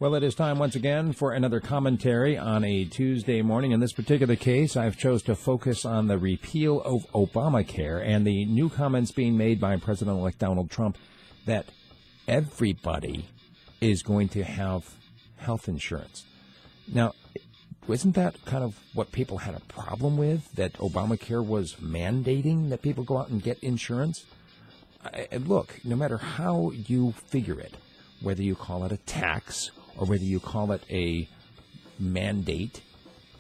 Well, it is time once again for another commentary on a Tuesday morning. In this particular case, I've chose to focus on the repeal of Obamacare and the new comments being made by President-elect Donald Trump that everybody is going to have health insurance. Now, isn't that kind of what people had a problem with, that Obamacare was mandating that people go out and get insurance? Look, no matter how you figure it, whether you call it a tax or whether you call it a mandate,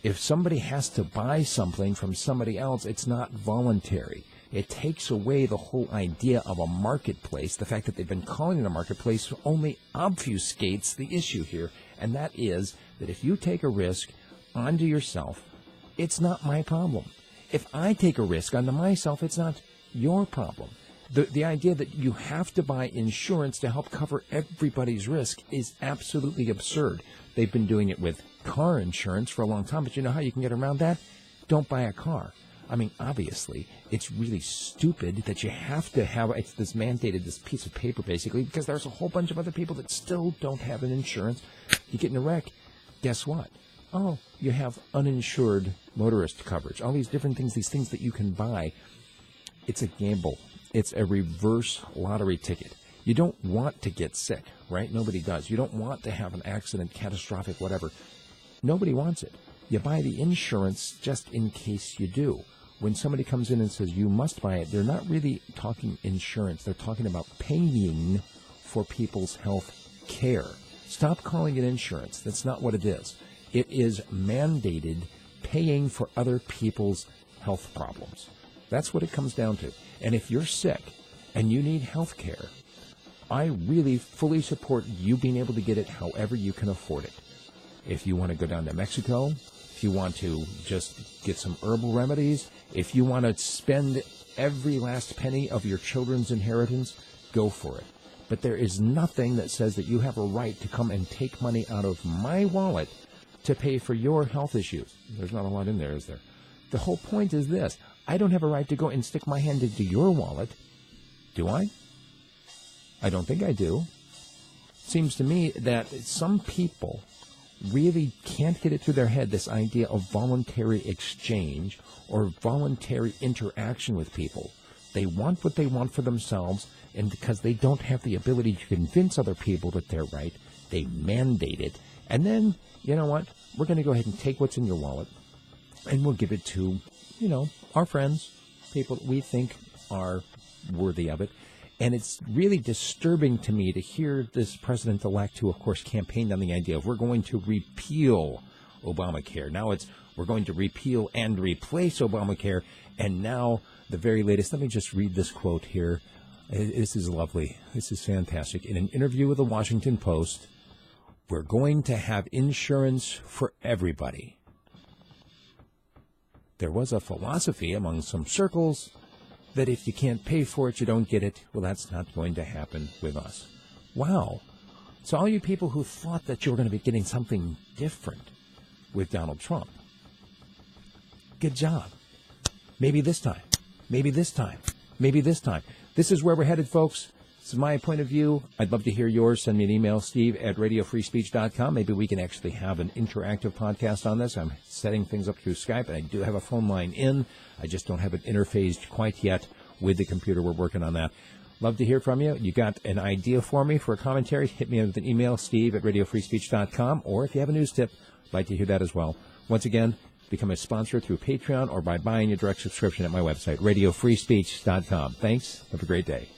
if somebody has to buy something from somebody else, it's not voluntary. It takes away the whole idea of a marketplace. The fact that they've been calling it a marketplace only obfuscates the issue here, and that is that if you take a risk onto yourself, it's not my problem. If I take a risk onto myself, it's not your problem. The idea that you have to buy insurance to help cover everybody's risk is absolutely absurd. They've been doing it with car insurance for a long time, but you know how you can get around that? Don't buy a car. I mean, obviously, it's really stupid that you have to have this mandated, this piece of paper, basically, because there's a whole bunch of other people that still don't have an insurance. You get in a wreck, guess what? Oh, you have uninsured motorist coverage. All these different things, these things that you can buy. It's a gamble. It's a reverse lottery ticket. You don't want to get sick, right? Nobody does. You don't want to have an accident, catastrophic, whatever. Nobody wants it. You buy the insurance just in case you do. When somebody comes in and says you must buy it, they're not really talking insurance. They're talking about paying for people's health care. Stop calling it insurance. That's not what it is. It is mandated paying for other people's health problems. That's what it comes down to. And if you're sick and you need health care, I really fully support you being able to get it however you can afford it. If you want to go down to Mexico, if you want to just get some herbal remedies, if you want to spend every last penny of your children's inheritance, go for it. But there is nothing that says that you have a right to come and take money out of my wallet to pay for your health issues. There's not a lot in there, is there? The whole point is this. I don't have a right to go and stick my hand into your wallet. Do I? I don't think I do. Seems to me that some people really can't get it through their head, this idea of voluntary exchange or voluntary interaction with people. They want what they want for themselves, and because they don't have the ability to convince other people that they're right, they mandate it. And then, you know what? We're going to go ahead and take what's in your wallet, and we'll give it to, our friends, people that we think are worthy of it. And it's really disturbing to me to hear this president-elect, who, of course, campaigned on the idea of we're going to repeal Obamacare. Now we're going to repeal and replace Obamacare. And now the very latest, let me just read this quote here. This is lovely. This is fantastic. In an interview with the Washington Post, we're going to have insurance for everybody. There was a philosophy among some circles that if you can't pay for it, you don't get it. Well, that's not going to happen with us. Wow. So all you people who thought that you were going to be getting something different with Donald Trump, good job. Maybe this time. Maybe this time. Maybe this time. This is where we're headed, folks. This is my point of view. I'd love to hear yours. Send me an email, steve@radiofreespeech.com. Maybe we can actually have an interactive podcast on this. I'm setting things up through Skype, and I do have a phone line in. I just don't have it interfaced quite yet with the computer. We're working on that. Love to hear from you. You got an idea for me for a commentary? Hit me with an email, steve@radiofreespeech.com. Or if you have a news tip, I'd like to hear that as well. Once again, become a sponsor through Patreon or by buying a direct subscription at my website, radiofreespeech.com. Thanks. Have a great day.